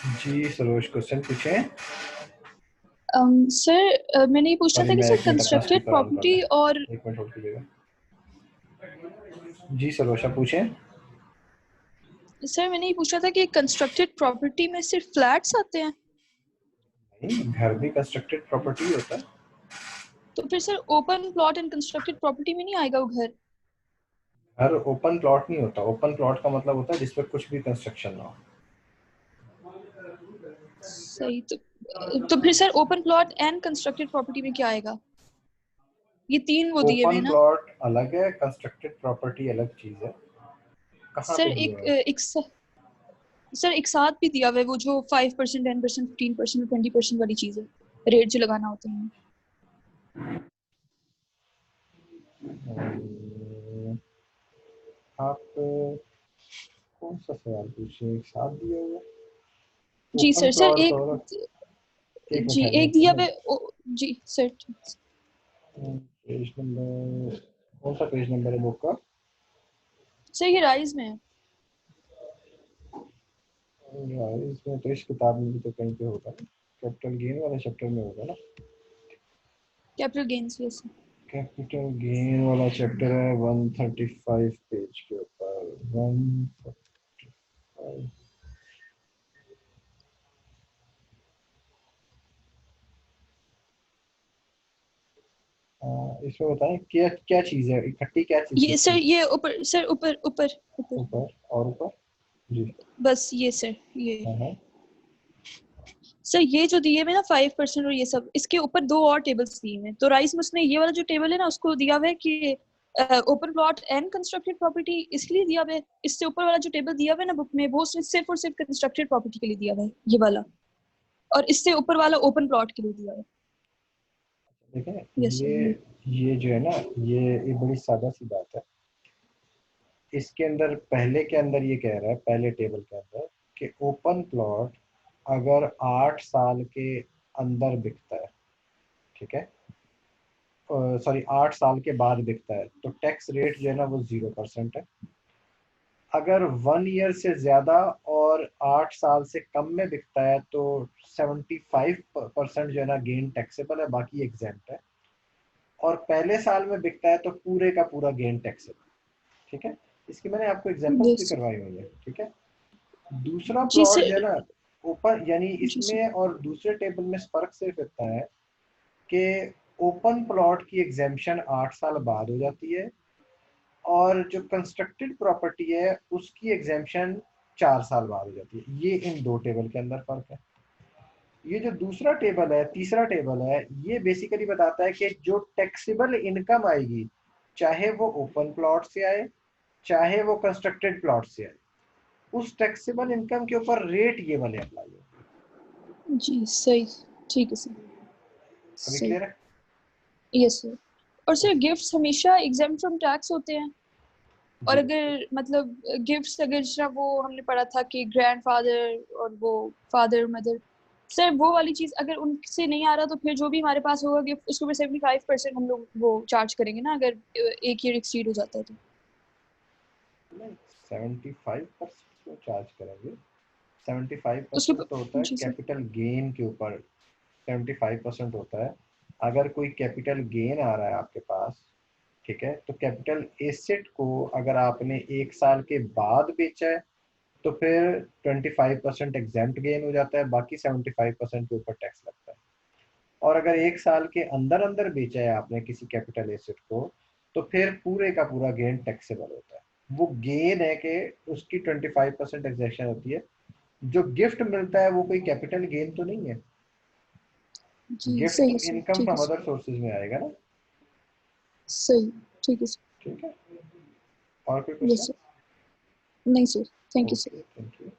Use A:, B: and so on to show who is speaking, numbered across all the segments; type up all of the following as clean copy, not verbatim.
A: जी Saroj, question पूछें।
B: Sir मैंने ये पूछना
A: सॉरी,
B: था कि
A: मैं
B: सर
A: एक मिनट अपना
B: कंस्ट्रक्टेड
A: स्पीकर ऑन कर
B: प्रॉपर्टी
A: लूँ।
B: और
A: एक मिनट होल्ड कीजिएगा। जी सरोज, आप पूछें।
B: सर मैंने ये पूछना था कि कंस्ट्रक्टेड प्रॉपर्टी में सिर्फ फ्लैट्स आते हैं,
A: नहीं, घर भी कंस्ट्रक्टेड प्रॉपर्टी होता है।
B: तो फिर sir open plot and constructed property में नहीं आएगा वो घर?
A: घर ओपन प्लॉट नहीं होता। ओपन प्लॉट का मतलब होता है जिसपे कुछ भी कंस्ट्रक्शन ना हो।
B: सही। तो फिर sir open plot and constructed property में क्या आएगा? ये तीन वो दिए हुए
A: ओपन
B: हैं ना
A: प्लॉट अलग है, कंस्ट्रक्टेड प्रॉपर्टी अलग चीज है। कहाँ
B: सर?
A: पे दिया है?
B: सर एक साथ भी दिया हुआ है वो जो 5%, 10%, 15%, 20% वाली चीज है, रेट जो लगाना होता है।
A: आप कौन सा सवाल पूछे? एक साथ दिया हुआ
B: जी
A: ओपन
B: सर।
A: प्लॉट तो होगा। एक मिनट
B: जी
A: है,
B: एक दिया हुआ जी सर।
A: पेज नंबर, कौन सा पेज नंबर है बुक का?
B: सर ये राइज में है।
A: यार इसमें तो, इस किताब में भी तो कहीं पे होगा ना। कैपिटल गेन वाले चैप्टर में होगा ना।
B: Capital gains, yes sir.
A: Capital gain वाला चैप्टर है 135 पेज के ऊपर। 135। इसमें बताएं क्या क्या चीज है, इकट्ठी क्या चीज
B: ये सर
A: लिखी
B: ये ऊपर सर, ऊपर ऊपर
A: है?
B: ऊपर।
A: ऊपर और ऊपर। जी।
B: बस ये सर ये।
A: हाँ हाँ।
B: सर ये जो दिए हुए ना 5% और ये सब, इसके ऊपर दो और टेबल्स दिए हैं, तो राइस में उसने ये वाला जो टेबल है ना उसको दिया हुआ है कि open plot and constructed property इसलिए दिया हुआ है। इससे ऊपर वाला जो टेबल दिया हुआ है ना बुक में, वो सिर्फ और सिर्फ कंस्ट्रक्टेड प्रॉपर्टी के लिए दिया हुआ है ये वाला, और इससे ऊपर वाला ओपन प्लॉट के लिए दिया हुआ है।
A: देखें
B: यस सर ये।
A: ये जो है ना, ये बड़ी सादा सी बात है। इसके अंदर पहले के अंदर ये कह रहा है, पहले टेबल के अंदर, कि ओपन प्लॉट अगर 8 साल के अंदर बिकता है, ठीक है, सॉरी 8 साल के बाद बिकता है, तो टैक्स रेट जो है ना वो 0% है। अगर 1 ईयर से ज्यादा और 8 साल से कम में बिकता है तो 75% जो है ना गेन टैक्सेबल है, बाकी एग्जेम्प्ट है। और पहले साल में बिकता है तो पूरे का पूरा गेन टैक्सेबल। ठीक है, इसकी मैंने आपको एग्जांपल्स भी
B: यस सर।
A: करवाई हुई है। ठीक है। दूसरा
B: जी
A: प्लॉट जो है
B: सर।
A: ना ओपन, यानी
B: जी सर।
A: इसमें और दूसरे टेबल में फर्क सिर्फ इतना है कि ओपन प्लॉट की एग्जेम्पशन 8 साल बाद हो जाती है, और जो कंस्ट्रक्टेड प्रॉपर्टी है उसकी एग्जेम्पशन 4 साल बाद हो जाती है। ये इन दो टेबल के अंदर फर्क है। ये जो दूसरा टेबल है, तीसरा टेबल है, ये बेसिकली बताता है कि जो टैक्सेबल इनकम आएगी, चाहे वो ओपन प्लॉट से आए चाहे वो कंस्ट्रक्टेड प्लॉट से आए, उस टैक्सेबल इनकम के ऊपर रेट ये वाले अप्लाई होते
B: जी सही। ठीक है सर।
A: हैं। अभी
B: सही।
A: क्लियर है?
B: Yes sir. और सर
A: ओके।
B: गिफ्ट्स हमेशा एग्जेम्प्ट फ्रॉम टैक्स होते हैं? और
A: जी
B: अगर मतलब गिफ्ट्स, अगर जैसा वो हमने पढ़ा था कि ग्रैंडफादर और वो फादर मदर, सर वो वाली चीज अगर उनसे नहीं आ रहा तो फिर जो भी हमारे पास होगा गिफ्ट उसके ऊपर 75% हम लोग वो चार्ज करेंगे ना, अगर एक ईयर एक्सीड हो जाता है तो?
A: नहीं, 75% क्यों चार्ज करेंगे?
B: उसके
A: 75% तो होता
B: ऊपर
A: है
B: जी सर।
A: कैपिटल गेन के ऊपर। 75% होता है अगर कोई कैपिटल गेन आ रहा है आपके पास। ठीक है, तो कैपिटल एसेट को अगर आपने 1 साल के बाद बेचा है तो फिर 25% एग्जेम्प्ट गेन हो जाता है, बाकी 75% के ऊपर टैक्स लगता है। और अगर 1 साल के अंदर अंदर बेचा है आपने किसी कैपिटल एसेट को, तो फिर पूरे का पूरा गेन टैक्सेबल होता है। वो गेन है कि उसकी 25% एग्जेक्शन होती है। जो गिफ्ट मिलता है वो कोई कैपिटल गेन तो नहीं है।
B: जी
A: गिफ्ट
B: सही
A: तो
B: है सर।
A: इनकम
B: ठीक है
A: फ्रॉम
B: सर।
A: अदर सोर्सेज में आएगा ना।
B: सही। ठीक है सर।
A: ठीक है, और कोई
B: यस
A: क्वेश्चन?
B: सर। नहीं sir. Thank you sir.
A: Okay, thank you.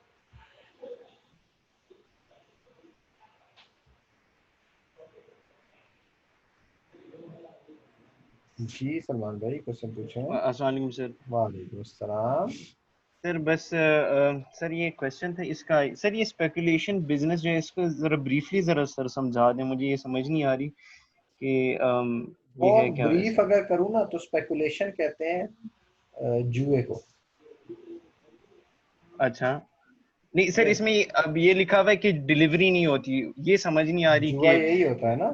A: जी सलमान भाई, क्वेश्चन पूछे हैं।
C: अस्सलाम वालेकुम सर।
A: वालेकुम अस्सलाम।
C: सर बस सर ये क्वेश्चन था इसका। सर ये स्पेकुलेशन बिजनेस जो है इसको ज़रा ब्रीफली ज़रा सर समझा दें, मुझे ये समझ नहीं आ रही कि ये
A: बहुत
C: है क्या
A: ब्रीफ
C: इसका।
A: अगर करूँ ना तो स्पेकुलेशन कहते हैं जुए को।
C: अच्छा, नहीं सर, इसमें अब ये लिखा हुआ है कि डिलीवरी नहीं होती, ये समझ नहीं आ रही
A: जुआ
C: कि।
A: यही होता है ना,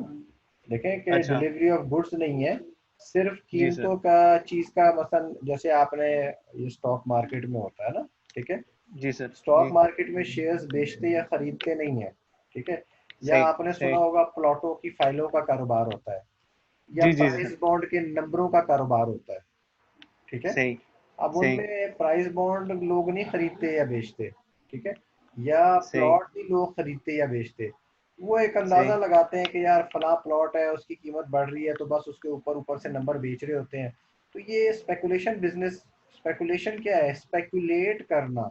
A: देखें कि
C: अच्छा
A: डिलीवरी ऑफ गुड्स नहीं है, सिर्फ
C: जी सर।
A: कीमतों का चीज का, मसलन जैसे आपने ये स्टॉक मार्केट में होता है ना, ठीक है,
C: जी सर
A: स्टॉक
C: जी।
A: मार्केट में शेयर्स बेचते या खरीदते नहीं है, ठीक है, या
C: सही
A: आपने सुना
C: सही।
A: होगा प्लॉटों की फाइलों का कारोबार होता है, या
C: जी जी सर।
A: प्राइस बॉन्ड के नंबरों का कारोबार होता है, ठीक है।
C: सही
A: अब
C: सही
A: उनमें प्राइस बॉन्ड लोग नहीं खरीदते या बेचते, ठीक है, या
C: सही
A: प्लॉट भी लोग खरीदते या बेचते, वो एक अंदाजा
C: सही
A: लगाते हैं कि यार फला प्लॉट है, उसकी कीमत बढ़ रही है, तो बस उसके ऊपर ऊपर से नंबर बेच रहे होते हैं। तो ये स्पेकुलेशन बिजनेस, स्पेकुलेशन क्या है, स्पेकुलेट करना,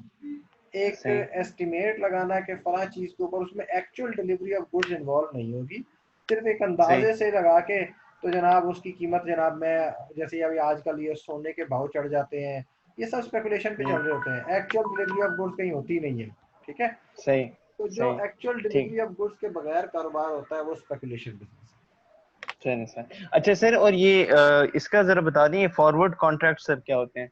A: एक
C: सही।
A: एस्टिमेट लगाना कि फला चीज के ऊपर, उसमें actual delivery of goods involve नहीं होगी, सिर्फ एक
C: सही
A: अंदाजे से लगा के, तो जनाब उसकी कीमत, जनाब मैं, जैसे अभी आजकल ये सोने के भाव चढ़ जाते हैं, ये सब स्पेकुलेशन पे चल रहे होते हैं, एक्चुअल डिलीवरी ऑफ गुड्स कहीं होती नहीं है, ठीक है।
C: सही
A: तो जो
C: सही।
A: एक्चुअल
C: ठीक।
A: डिलीवरी ऑफ गुड्स के बगैर कारोबार होता है वो स्पेकुलेशन बिजनेस है।
C: चलिए सर, अच्छा सर, और ये इसका जरा बता दें, फॉरवर्ड कॉन्ट्रैक्ट सर क्या होते हैं?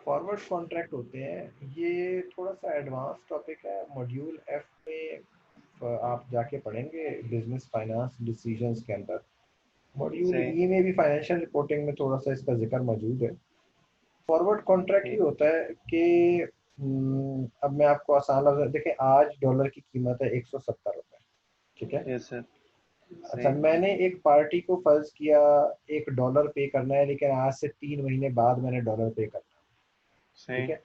A: फॉरवर्ड कॉन्ट्रैक्ट होते हैं, ये थोड़ा सा एडवांस टॉपिक है, मॉड्यूल एफ में आप जाके पढ़ेंगे बिजनेस फाइनेंस डिसीजंस के अंदर, मॉड्यूल
C: सही।
A: ई में भी फाइनेंशियल रिपोर्टिंग में थोड़ा सा इसका जिक्र मौजूद है। फॉरवर्ड कॉन्ट्रैक्ट ही
C: ठीक।
A: होता है कि अब मैं आपको आसान लफ्ज़ देखिए, आज डॉलर की कीमत है 170 रुपये, ठीक है।
C: Yes sir.
A: अच्छा,
C: सही
A: मैंने एक पार्टी को फर्ज किया $1 पे करना है, लेकिन आज से 3 महीने बाद मैंने डॉलर पे करना है, ठीक
C: सही।
A: है।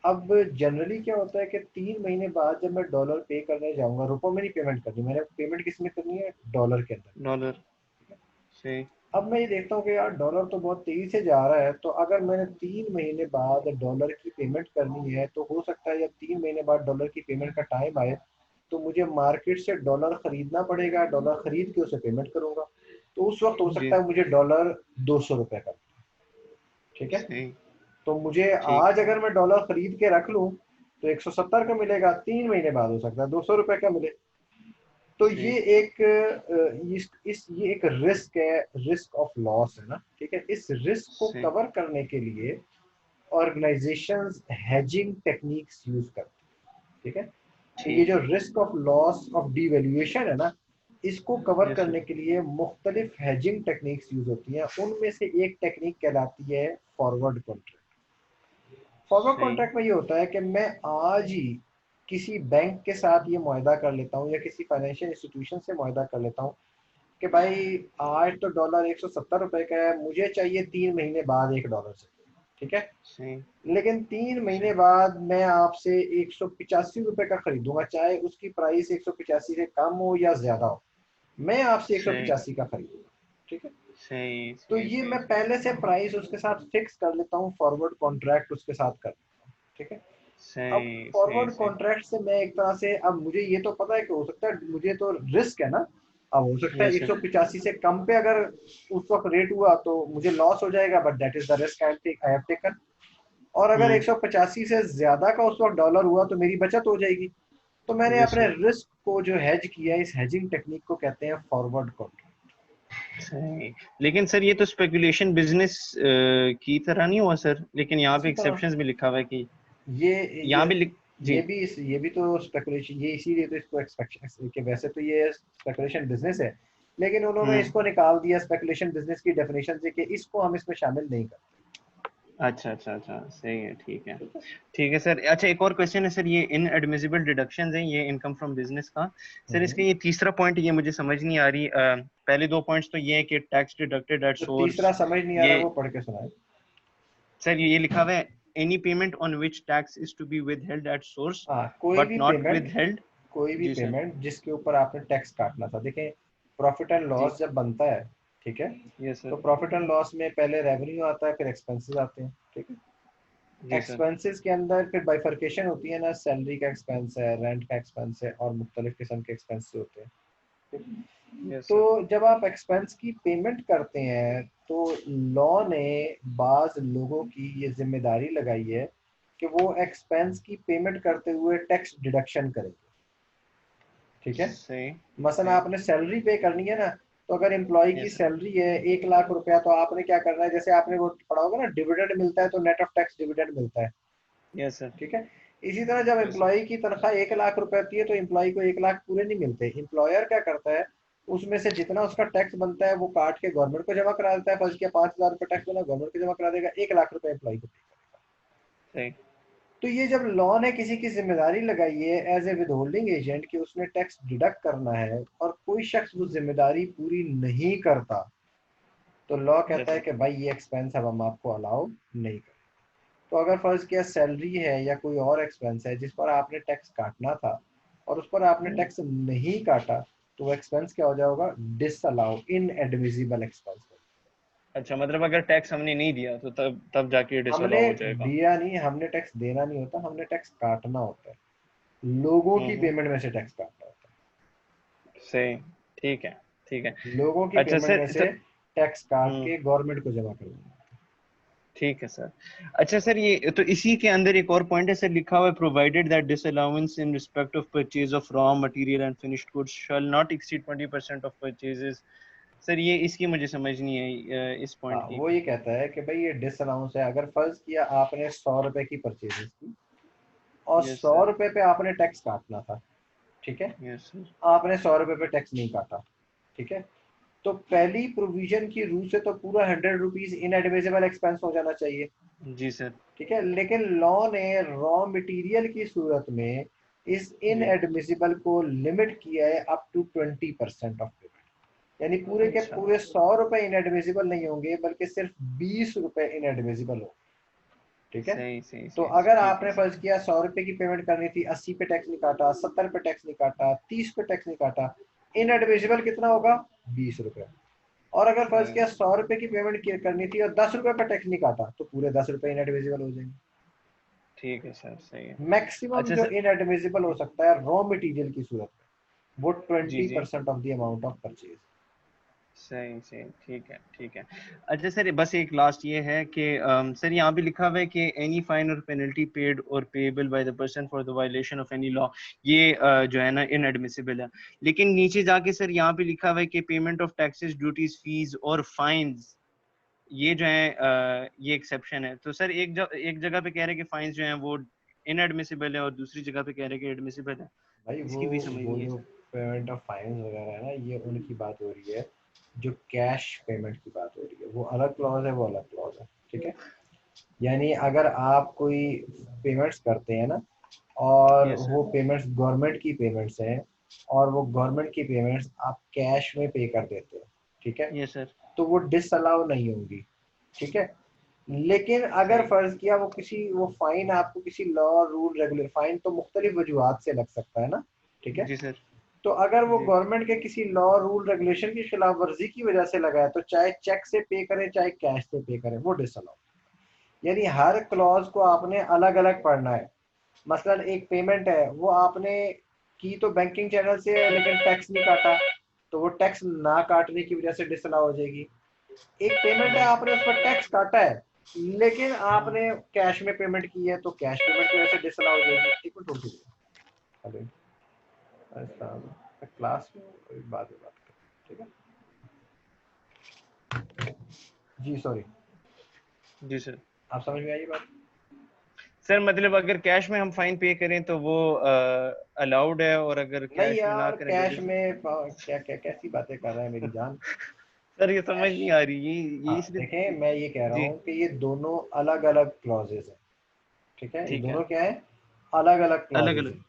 A: अब जनरली क्या होता है कि 3 महीने बाद जब मैं डॉलर पे करने जाऊंगा, रुपयों में नहीं पेमेंट करनी, मैंने पेमेंट किस में करनी है, डॉलर के अंदर,
C: डॉलर।
A: ठीक है।
C: सही।
A: अब मैं ये देखता हूँ कि यार डॉलर तो बहुत तेजी से जा रहा है, तो अगर मैंने 3 महीने बाद डॉलर की पेमेंट करनी है, तो हो सकता है जब 3 महीने बाद डॉलर की पेमेंट का टाइम आए, तो मुझे मार्केट से डॉलर खरीदना पड़ेगा, डॉलर खरीद के उसे पेमेंट करूंगा, तो उस वक्त हो
C: जी।
A: सकता है मुझे डॉलर 200 रुपये का, ठीक है।
C: सही।
A: तो मुझे
C: ठीक।
A: आज अगर मैं डॉलर खरीद के रख लूं तो 170 का मिलेगा, 3 महीने बाद हो सकता है 200 रुपये का मिले। तो ये
C: सही।
A: एक ये एक रिस्क है, रिस्क ऑफ लॉस है ना, ठीक है। इस रिस्क को
C: सही।
A: कवर करने के लिए ऑर्गेनाइजेशंस हेजिंग टेक्निक्स यूज करती है, ठीक है। तो ये
C: ठीक।
A: जो risk of loss of devaluation है ना, इसको कवर
C: यस सर।
A: करने के लिए मुख्तलिफ हेजिंग टेक्निक्स यूज होती हैं, उनमें से एक टेक्निक कहलाती है फॉरवर्ड कॉन्ट्रैक्ट। फॉरवर्ड
C: सही।
A: कॉन्ट्रैक्ट में ये होता है कि मैं आज ही किसी बैंक के साथ ये मुआहदा कर लेता हूँ या किसी फाइनेंशियल इंस्टीट्यूशन से मुआहदा कर लेता हूँ कि भाई आज तो डॉलर 170 रुपये का है, मुझे चाहिए 3 महीने बाद $1 से, ठीक है।
C: सही।
A: लेकिन 3 महीने
C: सही।
A: बाद मैं आपसे 185 रुपये का खरीदूंगा, चाहे उसकी प्राइस 185 से कम हो या ज्यादा हो, मैं आपसे एक सौ
C: सही।
A: पिचासी का खरीदूंगा, ठीक है।
C: सही।
A: तो
C: सही।
A: ये
C: सही।
A: मैं पहले से प्राइस उसके साथ फिक्स कर लेता हूँ, फॉरवर्ड कॉन्ट्रैक्ट उसके साथ कर लेता हूँ, ठीक है। अब
C: सही। सही।
A: फॉरवर्ड
C: सही।
A: कॉन्ट्रैक्ट से मैं एक तरह से, अब मुझे ये तो पता है कि हो सकता है, मुझे तो रिस्क है ना, अब हो सकता है
C: यस सर।
A: 185 से कम पे अगर उस वक्त रेट हुआ तो मुझे लॉस हो जाएगा, but that is the risk I have taken. और अगर 185 से ज्यादा का उस वक्त डॉलर हुआ तो मेरी बचत हो जाएगी। तो मैंने
C: यस
A: अपने
C: सर।
A: रिस्क को जो हेज किया, इस हेजिंग टेक्निक को कहते हैं फॉरवर्ड कॉन्ट्रैक्ट।
C: सही। लेकिन सर ये तो स्पेकुलेशन बिजनेस की तरह नहीं हुआ सर, लेकिन यहाँ पे
A: इसी तरह
C: एक्सेप्शंस भी लिखा हुआ है कि
A: ये
C: यहाँ भी लिख। जी।
A: ये भी तो स्पेकुलेशन, ये इसीलिए तो इसको एक्सपेक्शन कि वैसे तो ये स्पेकुलेशन बिजनेस है, लेकिन उन्होंने
C: हम्म।
A: इसको निकाल दिया स्पेकुलेशन बिजनेस की डेफिनेशन से कि इसको हम इसमें शामिल नहीं करते,
C: अच्छा अच्छा अच्छा, सही है, ठीक है।
A: ठीक है।
C: ठीक है सर। अच्छा, एक और क्वेश्चन है सर, ये इनएडमिसिबल डिडक्शंस हैं, ये इनकम फ्रॉम बिजनेस का। सर इसका ये तीसरा पॉइंट, ये मुझे समझ नहीं आ रही। पहले दो पॉइंट्स तो ये है कि टैक्स डिडक्टेड एट
A: तो तीसरा
C: सोर्स।
A: समझ नहीं आ
C: ये
A: रहा, वो पढ़ के सुनाए।
C: सर ये लिखा हुआ है, any payment on which tax is to be withheld at source
A: हाँ,
C: बट नॉट विदहेल्ड।
A: कोई भी
C: जी सर।
A: पेमेंट जिसके ऊपर आपने टैक्स काटना था, देखें प्रॉफिट एंड
C: जी।
A: लॉस जब बनता है, ठीक है,
C: यस
A: तो
C: सर।
A: प्रॉफिट एंड लॉस में पहले रेवेन्यू आता है, फिर एक्सपेंसेस आते हैं, ठीक है।
C: जी सर।
A: एक्सपेंसेस के अंदर फिर बाइफर्केशन होती है ना, सैलरी का एक्सपेंस है, रेंट का एक्सपेंस है, और मुख्तलिफ किस्म के एक्सपेंस होते हैं, ठीक है?
C: यस
A: तो
C: सर।
A: जब आप एक्सपेंस की पेमेंट करते हैं तो लॉ ने बाज लोगों की ये जिम्मेदारी लगाई है कि वो एक्सपेंस की पेमेंट करते हुए टैक्स डिडक्शन करेंगे, ठीक है।
C: सही।
A: मसलन
C: सही।
A: आपने सैलरी पे करनी है ना, तो अगर एम्प्लॉय की
C: यस सर।
A: सैलरी है 1 लाख रुपया, तो आपने क्या करना है, जैसे आपने वो पढ़ा होगा ना, डिविडेंड मिलता है तो नेट ऑफ टैक्स डिविडेंड मिलता है,
C: यस सर।
A: ठीक है। इसी तरह जब एम्प्लॉय की तनख्वाह 1 लाख रुपए होती है तो एम्प्लॉय को 1 लाख पूरे नहीं मिलते। एम्प्लॉयर क्या करता है, उसमें से जितना उसका टैक्स बनता है वो काट के गवर्नमेंट को जमा करा देता है। फर्ज किया 5,000 रुपए टैक्स बना, गवर्नमेंट को जमा करा देगा, 1 लाख रुपए एम्प्लॉय को।
C: सही।
A: तो ये जब लॉ ने किसी की जिम्मेदारी लगाई है as a withholding agent कि उसने टैक्स डिडक्ट करना है और कोई शख्स वो जिम्मेदारी पूरी नहीं करता, तो लॉ कहता है
C: जैसे
A: कि भाई ये एक्सपेंस अब हम आपको अलाउ नहीं करें। तो अगर फर्ज किया सैलरी है या कोई और एक्सपेंस है जिस पर आपने टैक्स काटना था और उस पर आपने टैक्स नहीं काटा, तो वो एक्सपेंस क्या हो जाएगा, डिसअलाउ, इनएडमिसिबल एक्सपेंस।
C: अच्छा, मतलब अगर टैक्स हमने नहीं दिया तो तब तब जाके
A: हमने
C: डिसअलाउ हो जाएगा।
A: दिया नहीं, हमने टैक्स देना नहीं होता, हमने टैक्स काटना होता है। लोगों की
C: हम्म।
A: पेमेंट में से टैक्स काटना होता
C: सही। ठीक है। ठीक है।
A: है, लोगों की
C: अच्छा
A: पेमेंट में
C: सर, तो
A: से टैक्स काट
C: हम्म,
A: के गवर्नमेंट को जमा करना।
C: ठीक है सर। अच्छा सर, ये तो इसी के अंदर एक और पॉइंट है सर, लिखा हुआ है provided that disallowance in respect of purchase of raw material and finished goods shall not exceed 20% of purchases. Sir ये इसकी मुझे समझ नहीं आई इस
A: हाँ,
C: पॉइंट की।
A: वो ये कहता है कि भाई ये डिसअलाउंस है। अगर फर्ज किया आपने 100 रुपए की परचेजेस की और
C: यस
A: सौ
C: सर।
A: रुपए पे आपने टैक्स काटना था, ठीक है,
C: यस सर।
A: आपने 100 रुपए पे टैक्स नहीं काटा, ठीक है, तो पहली प्रोविजन की रूह से तो पूरा 100 रुपीज इनएडमिसिबल एक्सपेंस हो जाना चाहिए,
C: जी सर।
A: ठीक है। लेकिन लॉ ने रॉ मटेरियल की सूरत में इस
C: जी।
A: इनएडमिसिबल को लिमिट किया है अप टू 20% ऑफ पेमेंट। यानी पूरे के
C: अच्छा।
A: पूरे 100 रुपए इनएडमिसिबल नहीं होंगे बल्कि सिर्फ 20 रुपए इनएडमिसिबल होंगे, ठीक है।
C: सही सही
A: तो
C: सही,
A: अगर
C: ठीक है
A: आपने
C: सर।
A: फर्ज किया 100 रुपए की पेमेंट करनी थी, 80 पे टैक्स नहीं काटा, 70 पे टैक्स नहीं काटा, 30 पे टैक्स नहीं काटा, इनएडमिसिबल कितना होगा, 20 रुपए। और अगर फर्ज किया 100 रुपए की पेमेंट करनी थी और 10 रुपए पर टैक्स नहीं काटा, तो पूरे 10 रुपए इनएडमिसिबल हो जाएंगे।
C: ठीक है सर, सही है।
A: मैक्सिमम
C: अच्छा
A: जो
C: सर।
A: इनएडमिसिबल हो सकता है रॉ मटेरियल की सूरत में वो
C: G
A: twenty
C: ji.
A: Percent of the amount of purchase.
C: सही सही, ठीक है ठीक है। अच्छा सर, बस एक लास्ट ये है कि सर यहाँ भी लिखा हुआ है कि एनी फाइन और पेनल्टी पेड और payable by the person for the violation of any law, ये जो है ना इनएडमिसिबल है। लेकिन नीचे जाके सर यहाँ पे लिखा हुआ है कि payment of taxes, duties, fees और फाइन्स, ये जो है ये एक्सेप्शन है। तो सर एक जगह पे कह रहे हैं कि फाइन्स जो है वो इनएडमिसिबल है और दूसरी जगह पे कह रहे हैं कि एडमिसिबल है।
A: भाई
C: इसकी भी समझ
A: वो
C: नहीं है
A: जो
C: सर।
A: पेमेंट ऑफ फाइन वगैरह है ना, ये उनकी बात हो रही है। जो कैश पेमेंट की बात हो रही है वो अलग क्लॉज है, वो अलग क्लॉज है, ठीक है। यानी अगर आप कोई पेमेंट्स करते हैं ना और
C: यस
A: वो
C: सर।
A: पेमेंट्स गवर्नमेंट की पेमेंट्स हैं और वो गवर्नमेंट की पेमेंट्स आप कैश में पे कर देते हो, ठीक है,
C: यस सर।
A: तो वो डिसअलाउ नहीं होंगी, ठीक है। लेकिन अगर
C: सही।
A: फर्ज किया वो फाइन आपको किसी लॉ रूल रेगुलर, फाइन तो मुख्तलिफ वजूहात से लग सकता है ना, ठीक है।
C: जी सर।
A: तो अगर वो
C: जी।
A: गवर्नमेंट के किसी लॉ रूल रेगुलेशन की खिलाफ वर्जी की वजह से लगा है, तो चाहे चेक से पे करें चाहे कैश से पे करें, वो डिसअलाउ। यानी हर क्लॉज को आपने अलग अलग पढ़ना है। मसलन एक पेमेंट है वो आपने की तो बैंकिंग चैनल से है लेकिन टैक्स नहीं काटा, तो वो टैक्स ना काटने की वजह से डिसअलाउ हो जाएगी। एक पेमेंट है आपने उस पर टैक्स काटा है लेकिन आपने कैश में पेमेंट की है, तो कैश पेमेंट की वजह से डिसअलाउ हो जाएगी। ठीक है, टोटल अरे क्लास में बाद में बात करें, ठीक है। जी सॉरी,
C: जी सर।
A: आप समझ में आई बात।
C: सर मतलब अगर कैश में हम फाइन पे करें तो वो अलाउड है, और अगर
A: नहीं
C: कैश में ना
A: यार,
C: करें तो
A: कैश में क्या क्या कैसी बातें कर रहे हैं मेरी जान।
C: सर ये समझ
A: कैश,
C: नहीं आ रही, ये
A: हाँ
C: इसलिए।
A: देखें, मैं ये कह रहा
C: जी।
A: हूँ कि ये दोनों अलग अलग क्लॉजेज हैं, ठीक है, ये
C: ठीक है।
A: दोनों क्या है, अलग अलग
C: अलग
A: क्लॉजेज
C: अलग
A: हैं।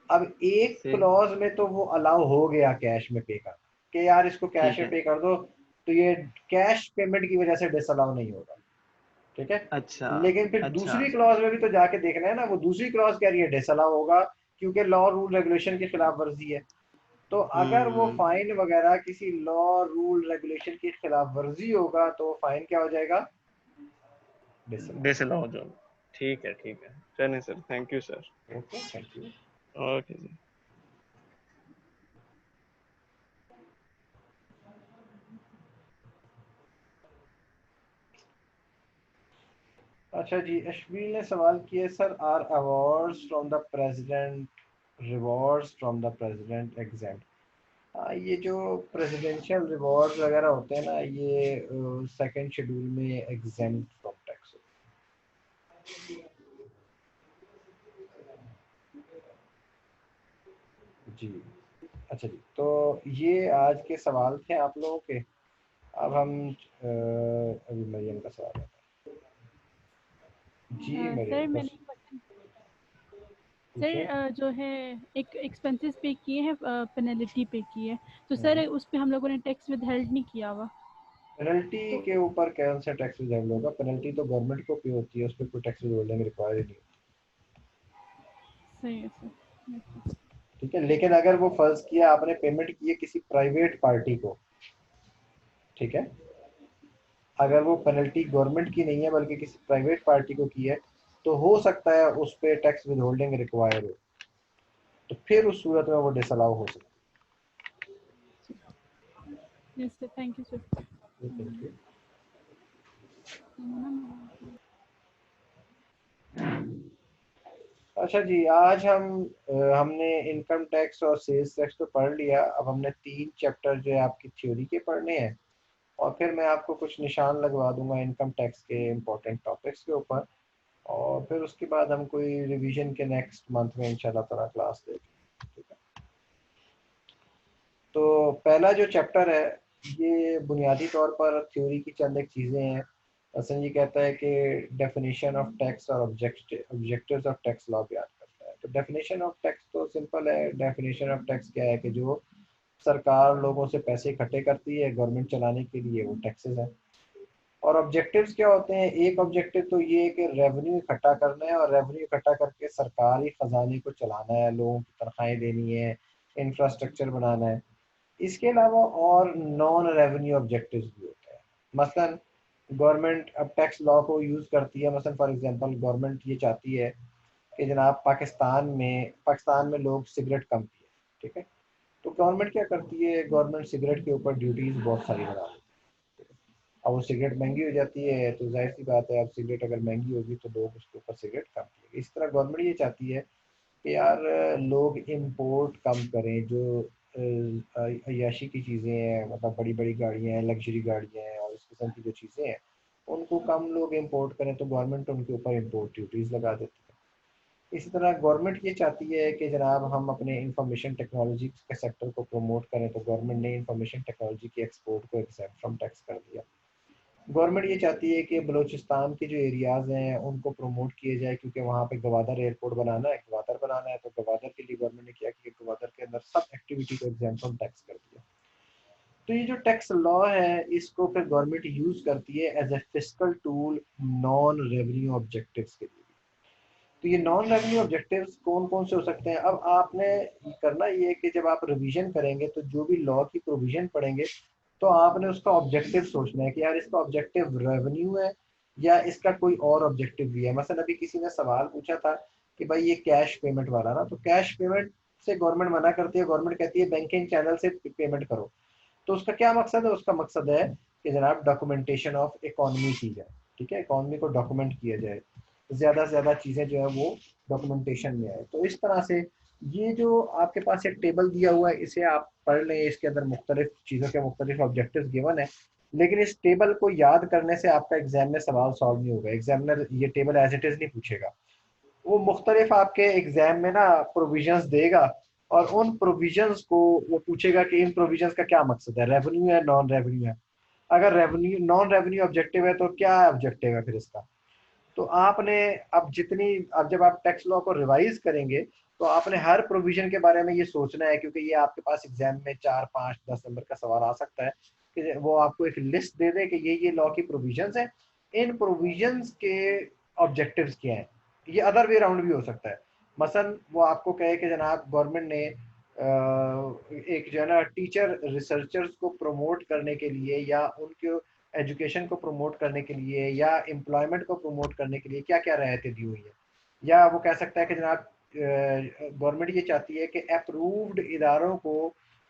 A: अब एक
C: से।
A: क्लॉज में तो वो अलाउ हो गया कैश में पे करना कि यार इसको कैश
C: ठीक
A: में
C: है।
A: पे कर दो, तो ये कैश पेमेंट की वजह से डिसअलाउ नहीं होगा, ठीक है।
C: अच्छा।
A: लेकिन फिर
C: अच्छा।
A: दूसरी क्लॉज में भी तो जाके देखना है ना, वो दूसरी क्लॉज कह रही है डिसअलाउ होगा क्योंकि लॉ रूल रेगुलेशन की खिलाफ वर्जी है। तो अगर वो
C: हम्म।
A: फाइन वगैरह किसी लॉ रूल रेगुलेशन की खिलाफ वर्जी होगा तो फाइन क्या हो जाएगा, डिसअलाउ।
C: डिसअलाउ हो जाओ। ठीक है, चलिए sir, thank you sir.
A: Okay, thank you.
C: Okay जी।
A: अच्छा जी, अशबील ने सवाल किया, sir are awards from the president, rewards from the president exempt. हाँ, ये जो प्रेसिडेंशियल रिवॉर्ड्स वगैरह होते हैं ना, ये सेकंड शेड्यूल में एग्जेम्प्ट फ्रॉम टैक्स। जी अच्छा जी, तो ये आज के सवाल थे आप लोगों के। अब हम अभी मरियम का सवाल है। जी
D: सर
A: मरियम
D: मैंने
A: बस
D: एक क्वेश्चन,
A: पूछे।
D: सर जो है एक एक्सपेंसेस पे किए हैं, पेनल्टी पे की है, तो सर उस पे हम लोगों ने टैक्स विदहेल्ड नहीं किया हुआ।
A: पेनल्टी
D: तो
A: के ऊपर कौन सा टैक्स विदहोल्ड होगा? पेनल्टी तो गवर्नमेंट को पे होती है, उस पर कोई टैक्स विदहोल्डिंग रिक्वायर्ड नहीं
D: सही है सर।
A: होती। ठीक है, लेकिन अगर वो फर्ज किया आपने पेमेंट की है किसी प्राइवेट पार्टी को, ठीक है, अगर वो पेनल्टी गवर्नमेंट की नहीं है बल्कि किसी प्राइवेट पार्टी को की है, तो हो सकता है उस पर टैक्स विदहोल्डिंग रिक्वायर हो, तो फिर उस सूरत में वो डिसअलाउ हो सकती
D: yes sir, thank you sir.
A: है। Thank you. अच्छा जी, आज हमने इनकम टैक्स और सेल्स टैक्स तो पढ़ लिया। अब हमने 3 चैप्टर जो है आपकी थ्योरी के पढ़ने हैं, और फिर मैं आपको कुछ निशान लगवा दूंगा इनकम टैक्स के इम्पोर्टेंट टॉपिक्स के ऊपर, और फिर उसके बाद हम कोई रिवीजन के नेक्स्ट मंथ में इंशाल्लाह ताला क्लास देखेंगे। ठीक है, तो पहला जो चैप्टर है ये बुनियादी तौर पर थ्योरी की चंद एक चीज़ें हैं। हसन जी कहता है कि डेफिनेशन ऑफ टैक्स और ऑब्जेक्टिव्स ऑफ टैक्स लॉ बयान करता है। तो डेफिनेशन ऑफ टैक्स तो सिंपल है। डेफिनेशन ऑफ टैक्स क्या है कि जो सरकार लोगों से पैसे इकट्ठे करती है गवर्नमेंट चलाने के लिए, वो टैक्सेस है। और ऑब्जेक्टिव्स क्या होते हैं? एक ऑब्जेक्टिव तो ये है कि रेवेन्यू इकट्ठा करना है, और रेवेन्यू इकट्ठा करके सरकारी खजाने को चलाना है, लोगों की तनख्वाहें देनी है, इंफ्रास्ट्रक्चर बनाना है। इसके अलावा और नॉन रेवेन्यू ऑब्जेक्टिव्स भी होते हैं। मसलन गवर्नमेंट अब टैक्स लॉ को यूज़ करती है। मसलन फॉर एग्जांपल गवर्नमेंट ये चाहती है कि जनाब पाकिस्तान में लोग सिगरेट कम पिए, ठीक है, तो गवर्नमेंट क्या करती है? गवर्नमेंट सिगरेट के ऊपर ड्यूटीज बहुत सारी लगा देती है। अब वो सिगरेट महंगी हो जाती है तो जाहिर सी बात है, अब सिगरेट अगर महंगी होगी तो लोग उसके ऊपर सिगरेट कम पिएंगे। इस तरह गवर्नमेंट ये चाहती है कि यार लोग इंपोर्ट कम करें, जो अय्याशी की चीज़ें हैं, मतलब बड़ी बड़ी गाड़ियाँ हैं, लग्जरी गाड़ियाँ हैं और इस किस्म की जो चीज़ें हैं, उनको कम लोग इंपोर्ट करें, तो गवर्नमेंट उनके ऊपर इंपोर्ट ड्यूटीज़ लगा देती है। इसी तरह गवर्नमेंट ये चाहती है कि जनाब हम अपने इंफॉर्मेशन टेक्नोलॉजी के सेक्टर को प्रमोट करें, तो गवर्नमेंट ने इंफॉर्मेशन टेक्नोलॉजी के एक्सपोर्ट को एग्जेम्प्ट फ्रॉम टैक्स कर दिया। गवर्नमेंट ये चाहती है कि बलूचिस्तान के जो एरियाज़ हैं उनको प्रमोट किए जाए, क्योंकि वहाँ पे गवादर एयरपोर्ट बनाना है, तो गवादर के लिए गवर्नमेंट ने क्या किया, गवादर के अंदर सब एक्टिविटी को एग्जाम फ्रॉम टैक्स कर दिया। तो ये जो टैक्स लॉ है इसको फिर गवर्नमेंट यूज़ करती है as a fiscal tool non revenue objectives के लिए। तो ये नॉन रेवेन्यू ऑब्जेक्टिव्स कौन कौन से हो सकते हैं? अब आपने करना ये है कि जब आप रिवीजन करेंगे तो जो भी लॉ की प्रोविजन पढ़ेंगे तो आपने उसका ऑब्जेक्टिव सोचना है कि यार इसका ऑब्जेक्टिव रेवेन्यू है या इसका कोई और ऑब्जेक्टिव भी है। मसलन अभी किसी ने सवाल पूछा था कि भाई ये कैश पेमेंट वाला ना, तो कैश पेमेंट से गवर्नमेंट मना करती है, गवर्नमेंट कहती है बैंकिंग चैनल से पेमेंट करो। तो उसका क्या मकसद है? उसका मकसद है कि जनाब डॉक्यूमेंटेशन ऑफ इकोनॉमी की जाए, ठीक है, इकोनॉमी को डॉक्यूमेंट किया जाए, ज़्यादा से ज़्यादा चीज़ें जो है वो डॉक्यूमेंटेशन में आए। तो इस तरह से ये जो आपके पास एक टेबल दिया हुआ है इसे आप पढ़ लें, इसके अंदर मुख्तलिफ चीज़ों के मुख्तलिफ ऑब्जेक्टिव गिवन है, लेकिन इस टेबल को याद करने से आपका एग्जाम में सवाल सॉल्व नहीं होगा। एग्जामिनर ये टेबल एज इट इज़ नहीं पूछेगा, वो मुख्तलिफ आपके एग्जाम में ना प्रोविजंस देगा, और उन प्रोविजंस को वो पूछेगा कि इन प्रोविजंस का क्या मकसद है, रेवेन्यू है नॉन रेवेन्यू है। अगर रेवेन्यू नॉन रेवेन्यू ऑब्जेक्टिव है तो क्या ऑब्जेक्टिव है फिर इसका? तो आपने अब जब आप टैक्स लॉ को रिवाइज करेंगे तो आपने हर प्रोविजन के बारे में ये सोचना है, क्योंकि ये आपके पास एग्जाम में 4, 5, 10 नंबर का सवाल आ सकता है कि वो आपको एक लिस्ट दे दे कि ये लॉ की प्रोविजंस हैं, इन प्रोविजंस के ऑब्जेक्टिव्स क्या हैं। ये अदर वे राउंड भी हो सकता है। मसलन वो आपको कहे कि जनाब गवर्नमेंट ने एक जो है ना टीचर रिसर्चर्स को प्रमोट करने के लिए या उनके एजुकेशन को प्रमोट करने के लिए या एम्प्लॉयमेंट को प्रमोट करने के लिए क्या क्या राहतें दी हुई है। या वो कह सकता है कि जनाब गवर्नमेंट ये चाहती है कि अप्रूव्ड इदारों को